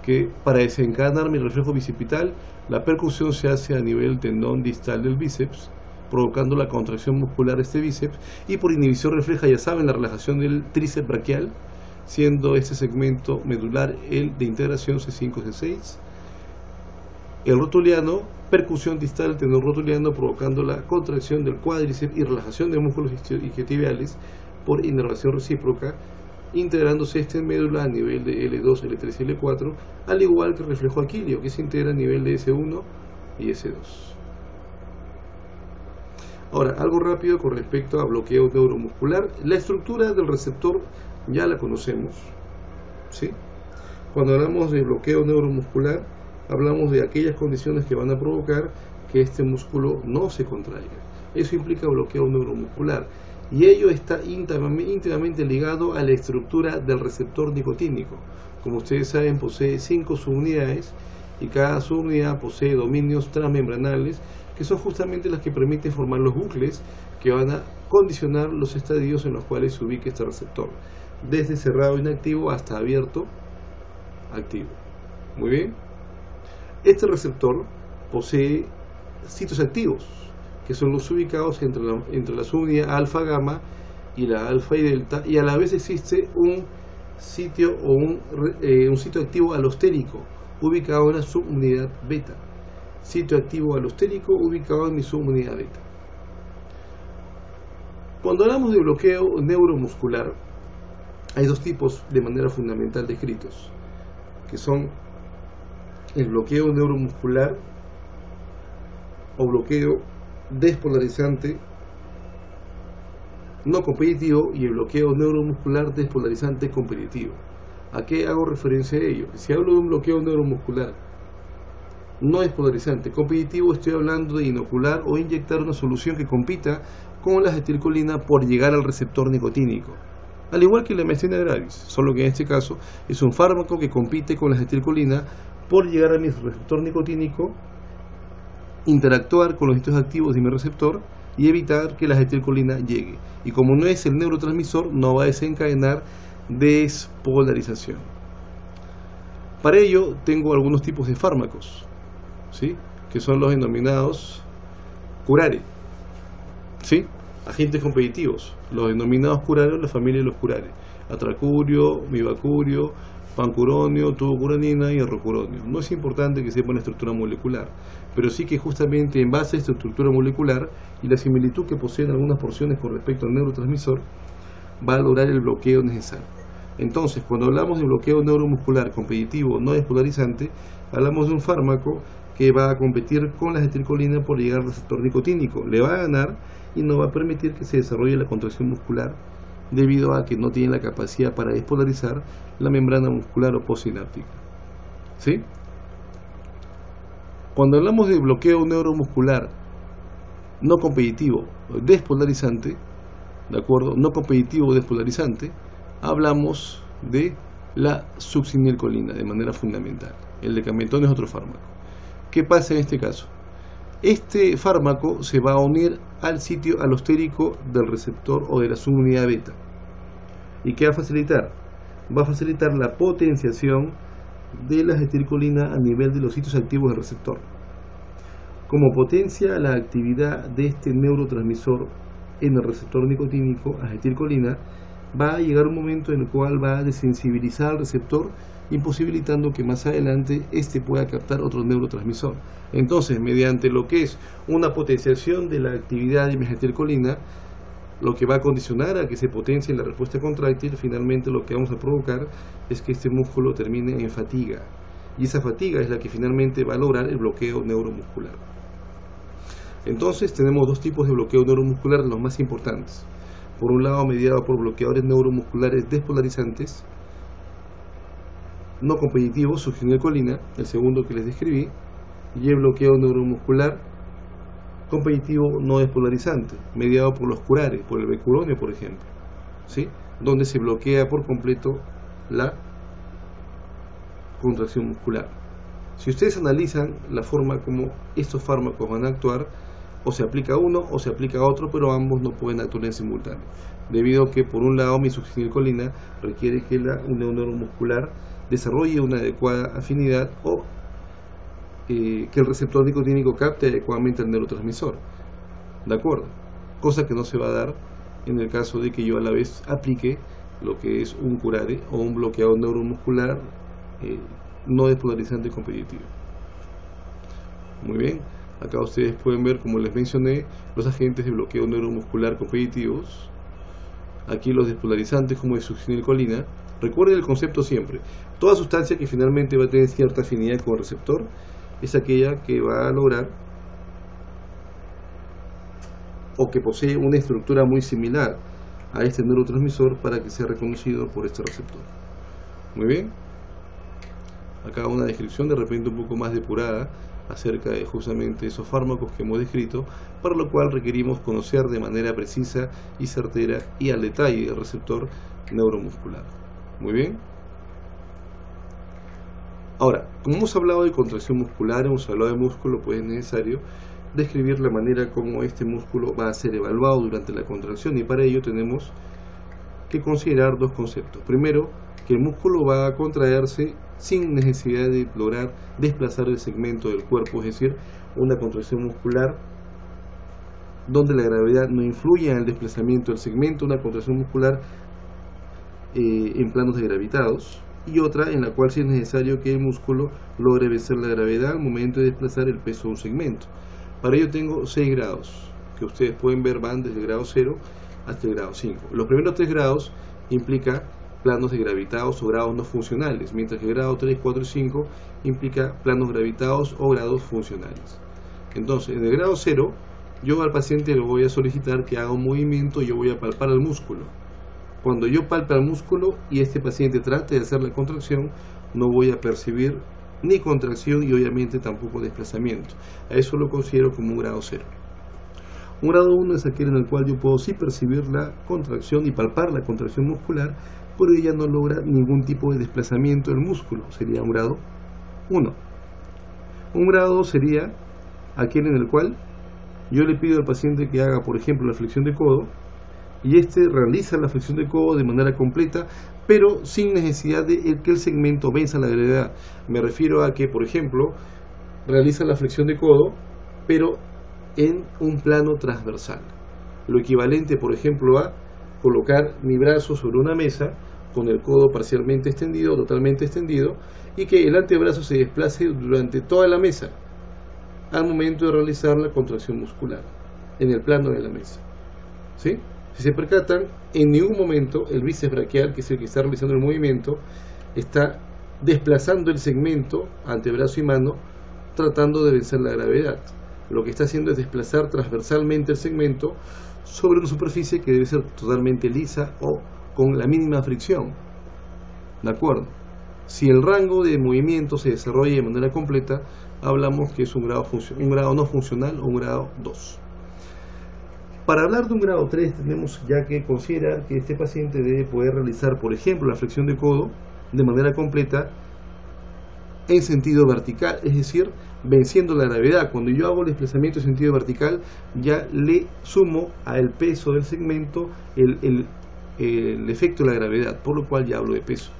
A: que para desencadenar mi reflejo bicipital, la percusión se hace a nivel del tendón distal del bíceps, provocando la contracción muscular de este bíceps, y por inhibición refleja, ya saben, la relajación del tríceps braquial, siendo este segmento medular el de integración C5-C6. El rotuliano, percusión distal del tendón rotuliano, provocando la contracción del cuádriceps y relajación de músculos isquiotibiales por inervación recíproca, integrándose este en médula a nivel de L2, L3 y L4, al igual que el reflejo aquilio, que se integra a nivel de S1 y S2. Ahora, algo rápido con respecto a bloqueo neuromuscular. La estructura del receptor ya la conocemos, ¿sí? Cuando hablamos de bloqueo neuromuscular, hablamos de aquellas condiciones que van a provocar que este músculo no se contraiga. Eso implica bloqueo neuromuscular, y ello está íntimamente ligado a la estructura del receptor nicotínico. Como ustedes saben, posee 5 subunidades, y cada subunidad posee dominios transmembranales, que son justamente las que permiten formar los bucles que van a condicionar los estadios en los cuales se ubique este receptor, desde cerrado inactivo hasta abierto activo. Muy bien. Este receptor posee sitios activos, que son los ubicados entre la subunidad alfa-gamma y la alfa y delta, y a la vez existe un sitio o un sitio activo alostérico ubicado en la subunidad beta. Sitio activo alostérico ubicado en mi subunidad beta. Cuando hablamos de bloqueo neuromuscular, hay dos tipos de manera fundamental descritos, que son el bloqueo neuromuscular o bloqueo despolarizante no competitivo y el bloqueo neuromuscular despolarizante competitivo. ¿A qué hago referencia a ello? Si hablo de un bloqueo neuromuscular no despolarizante competitivo, estoy hablando de inocular o inyectar una solución que compita con la acetilcolina por llegar al receptor nicotínico, al igual que la miastenia gravis, solo que en este caso es un fármaco que compite con la acetilcolina por llegar a mi receptor nicotínico, interactuar con los sitios activos de mi receptor y evitar que la acetilcolina llegue. Y como no es el neurotransmisor, no va a desencadenar despolarización. Para ello tengo algunos tipos de fármacos, ¿sí?, que son los denominados curare, ¿sí?, agentes competitivos. Los denominados curare, la familia de los curare: atracurio, mibacurio, pancuronio, tubocuranina y errocuronio. No es importante que sepan la estructura molecular, pero sí que justamente en base a esta estructura molecular y la similitud que poseen algunas porciones con respecto al neurotransmisor, va a lograr el bloqueo necesario. Entonces, cuando hablamos de bloqueo neuromuscular competitivo no despolarizante, hablamos de un fármaco que va a competir con la acetilcolina por llegar al receptor nicotínico, le va a ganar y no va a permitir que se desarrolle la contracción muscular, debido a que no tiene la capacidad para despolarizar la membrana muscular o postsináptica, ¿sí? Cuando hablamos de bloqueo neuromuscular no competitivo despolarizante, ¿de acuerdo? No competitivo despolarizante, hablamos de la succinilcolina de manera fundamental. El decametón es otro fármaco. ¿Qué pasa en este caso? Este fármaco se va a unir al sitio alostérico del receptor o de la subunidad beta. ¿Y qué va a facilitar? Va a facilitar la potenciación de la acetilcolina a nivel de los sitios activos del receptor. Como potencia la actividad de este neurotransmisor en el receptor nicotínico, acetilcolina, va a llegar un momento en el cual va a desensibilizar al receptor, imposibilitando que más adelante éste pueda captar otro neurotransmisor. Entonces, mediante lo que es una potenciación de la actividad de acetilcolina, lo que va a condicionar a que se potencie la respuesta contráctil, finalmente lo que vamos a provocar es que este músculo termine en fatiga. Y esa fatiga es la que finalmente va a lograr el bloqueo neuromuscular. Entonces tenemos dos tipos de bloqueo neuromuscular, los más importantes. Por un lado, mediado por bloqueadores neuromusculares despolarizantes, no competitivos, succinilcolina, el segundo que les describí, y el bloqueo neuromuscular competitivo no despolarizante, mediado por los curares, por el becuronio, por ejemplo, ¿sí? Donde se bloquea por completo la contracción muscular. Si ustedes analizan la forma como estos fármacos van a actuar, o se aplica uno o se aplica otro, pero ambos no pueden actuar en simultáneo, debido a que por un lado mi succinilcolina requiere que la unión neuromuscular desarrolle una adecuada afinidad o que el receptor nicotínico capte adecuadamente el neurotransmisor, ¿de acuerdo? Cosa que no se va a dar en el caso de que yo a la vez aplique lo que es un curare o un bloqueador neuromuscular no despolarizante competitivo. Muy bien, acá ustedes pueden ver, como les mencioné, los agentes de bloqueo neuromuscular competitivos. Aquí los despolarizantes como el succinilcolina. Recuerden el concepto siempre: toda sustancia que finalmente va a tener cierta afinidad con el receptor es aquella que va a lograr o que posee una estructura muy similar a este neurotransmisor para que sea reconocido por este receptor. Muy bien, acá una descripción de repente un poco más depurada acerca de justamente esos fármacos que hemos descrito, para lo cual requerimos conocer de manera precisa y certera y al detalle el receptor neuromuscular. Muy bien. Ahora, como hemos hablado de contracción muscular, hemos hablado de músculo, pues es necesario describir la manera como este músculo va a ser evaluado durante la contracción, y para ello tenemos que considerar dos conceptos. Primero, que el músculo va a contraerse sin necesidad de lograr desplazar el segmento del cuerpo, es decir, una contracción muscular donde la gravedad no influye en el desplazamiento del segmento, una contracción muscular en planos degravitados, y otra en la cual sí es necesario que el músculo logre vencer la gravedad al momento de desplazar el peso de un segmento. Para ello tengo 6 grados, que ustedes pueden ver van desde el grado 0 hasta el grado 5. Los primeros 3 grados implica planos degravitados o grados no funcionales, mientras que el grado 3, 4 y 5 implica planos gravitados o grados funcionales. Entonces, en el grado 0, yo al paciente le voy a solicitar que haga un movimiento y yo voy a palpar el músculo. Cuando yo palpe el músculo y este paciente trate de hacer la contracción, no voy a percibir ni contracción y obviamente tampoco desplazamiento. A eso lo considero como un grado 0. Un grado 1 es aquel en el cual yo puedo sí percibir la contracción y palpar la contracción muscular, pero ella no logra ningún tipo de desplazamiento del músculo. Sería un grado 1. Un grado 2 sería aquel en el cual yo le pido al paciente que haga, por ejemplo, la flexión de codo, y este realiza la flexión de codo de manera completa, pero sin necesidad de que el segmento venza la gravedad. Me refiero a que, por ejemplo, realiza la flexión de codo, pero en un plano transversal. Lo equivalente, por ejemplo, a colocar mi brazo sobre una mesa con el codo parcialmente extendido, totalmente extendido, y que el antebrazo se desplace durante toda la mesa al momento de realizar la contracción muscular en el plano de la mesa. ¿Sí? Si se percatan, en ningún momento el bíceps braquial, que es el que está realizando el movimiento, está desplazando el segmento, antebrazo y mano, tratando de vencer la gravedad. Lo que está haciendo es desplazar transversalmente el segmento sobre una superficie que debe ser totalmente lisa o con la mínima fricción. ¿De acuerdo? Si el rango de movimiento se desarrolla de manera completa, hablamos que es un grado no funcional o un grado 2. Para hablar de un grado 3 tenemos ya que considerar que este paciente debe poder realizar, por ejemplo, la flexión de codo de manera completa en sentido vertical, es decir, venciendo la gravedad. Cuando yo hago el desplazamiento en sentido vertical, ya le sumo al peso del segmento el efecto de la gravedad, por lo cual ya hablo de peso.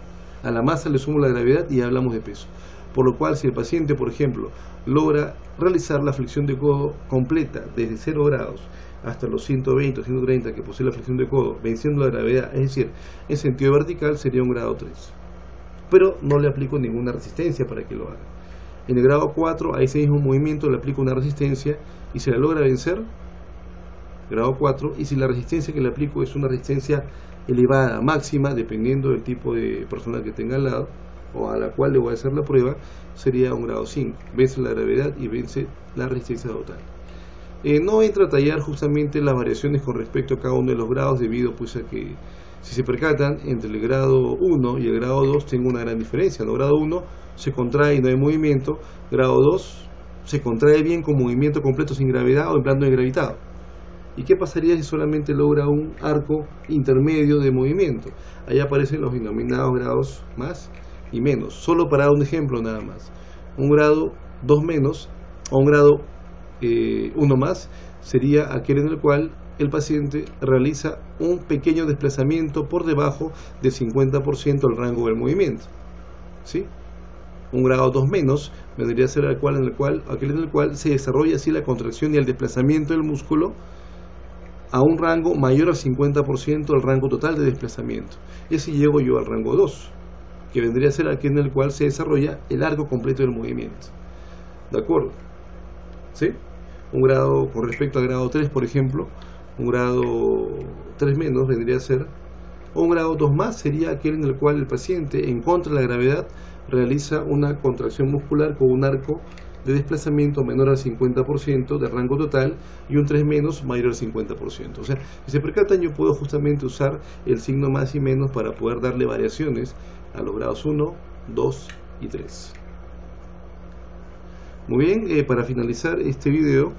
A: A la masa le sumo la gravedad y ya hablamos de peso. Por lo cual, si el paciente, por ejemplo, logra realizar la flexión de codo completa desde 0 grados hasta los 120 o 130 que posee la flexión de codo, venciendo la gravedad, es decir, en sentido vertical, sería un grado 3. Pero no le aplico ninguna resistencia para que lo haga. En el grado 4, a ese mismo movimiento le aplico una resistencia y se la logra vencer, grado 4, y si la resistencia que le aplico es una resistencia elevada, máxima, dependiendo del tipo de persona que tenga al lado, o a la cual le voy a hacer la prueba, sería un grado 5, vence la gravedad y vence la resistencia total. No entra a tallar justamente las variaciones con respecto a cada uno de los grados, debido pues a que, si se percatan, entre el grado 1 y el grado 2 tengo una gran diferencia. En el grado 1 se contrae y no hay movimiento, grado 2 se contrae bien con movimiento completo sin gravedad o en plano de gravitado. ¿Y qué pasaría si solamente logra un arco intermedio de movimiento? Ahí aparecen los denominados grados más y menos. Solo para dar un ejemplo nada más. Un grado 2 menos o un grado 1 más sería aquel en el cual el paciente realiza un pequeño desplazamiento por debajo del 50% del rango del movimiento, ¿sí? Un grado 2 menos vendría a ser aquel en el cual se desarrolla así la contracción y el desplazamiento del músculo a un rango mayor al 50% del rango total de desplazamiento. Y así llego yo al rango 2, que vendría a ser aquel en el cual se desarrolla el arco completo del movimiento. ¿De acuerdo? ¿Sí? Un grado, con respecto al grado 3, por ejemplo, un grado 3 menos vendría a ser, o un grado 2 más sería aquel en el cual el paciente, en contra de la gravedad, realiza una contracción muscular con un arco de desplazamiento menor al 50% del rango total y un 3 menos mayor al 50%. O sea, si se percatan, yo puedo justamente usar el signo más y menos para poder darle variaciones a los grados 1, 2 y 3. Muy bien, para finalizar este video,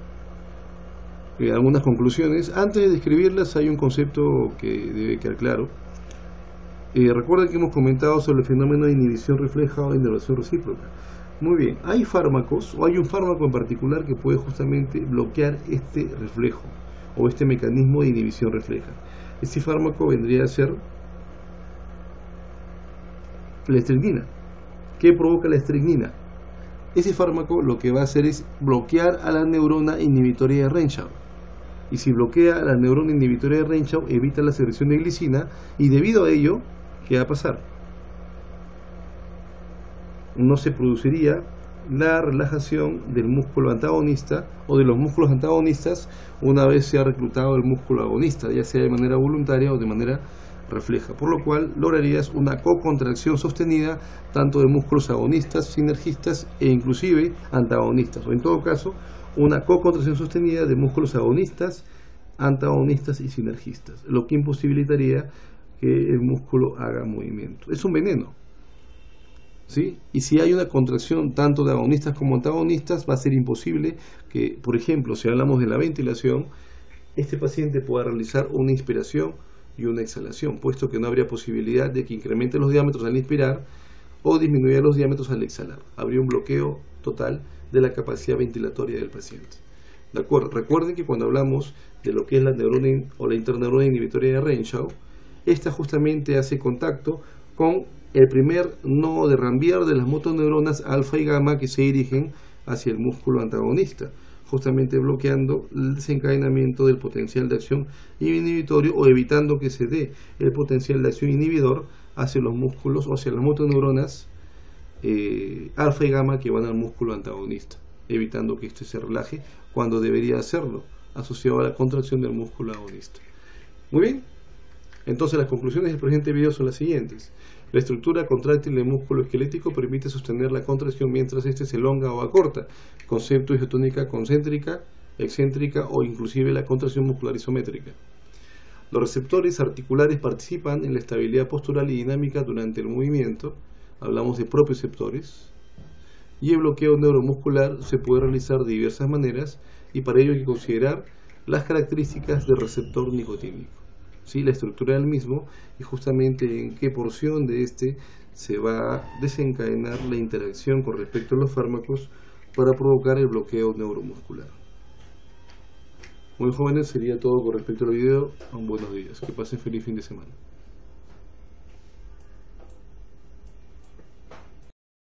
A: algunas conclusiones. Antes de describirlas hay un concepto que debe quedar claro. Recuerden que hemos comentado sobre el fenómeno de inhibición refleja o innervación recíproca. Muy bien, hay fármacos, o hay un fármaco en particular que puede justamente bloquear este reflejo o este mecanismo de inhibición refleja. Este fármaco vendría a ser la estregnina. ¿Qué provoca la estregnina? Ese fármaco lo que va a hacer es bloquear a la neurona inhibitoria de Renshaw. Y si bloquea a la neurona inhibitoria de Renshaw, evita la secreción de glicina, y debido a ello, ¿qué va a pasar? No se produciría la relajación del músculo antagonista o de los músculos antagonistas una vez se ha reclutado el músculo agonista, ya sea de manera voluntaria o de manera refleja, por lo cual lograrías una cocontracción sostenida tanto de músculos agonistas, sinergistas e inclusive antagonistas, o en todo caso una cocontracción sostenida de músculos agonistas, antagonistas y sinergistas, lo que imposibilitaría que el músculo haga movimiento. Es un veneno, ¿sí? Y si hay una contracción tanto de agonistas como antagonistas, va a ser imposible que, por ejemplo, si hablamos de la ventilación, este paciente pueda realizar una inspiración y una exhalación, puesto que no habría posibilidad de que incremente los diámetros al inspirar o disminuya los diámetros al exhalar. Habría un bloqueo total de la capacidad ventilatoria del paciente. ¿De acuerdo? Recuerden que cuando hablamos de lo que es la neurona o la interneurona inhibitoria de Renshaw, esta justamente hace contacto con el primer nodo de Rambier de las motoneuronas alfa y gamma que se dirigen hacia el músculo antagonista, justamente bloqueando el desencadenamiento del potencial de acción inhibitorio o evitando que se dé el potencial de acción inhibidor hacia los músculos o hacia las motoneuronas alfa y gamma que van al músculo antagonista, evitando que éste se relaje cuando debería hacerlo, asociado a la contracción del músculo agonista. Muy bien, entonces las conclusiones del presente video son las siguientes. La estructura contráctil del músculo esquelético permite sostener la contracción mientras éste se elonga o acorta, concepto de isotónica concéntrica, excéntrica o inclusive la contracción muscular isométrica. Los receptores articulares participan en la estabilidad postural y dinámica durante el movimiento, hablamos de propioceptores, y el bloqueo neuromuscular se puede realizar de diversas maneras y para ello hay que considerar las características del receptor nicotínico, ¿sí? La estructura del mismo y justamente en qué porción de este se va a desencadenar la interacción con respecto a los fármacos para provocar el bloqueo neuromuscular. Muy jóvenes, sería todo con respecto al video. Buenos días, que pasen feliz fin de semana.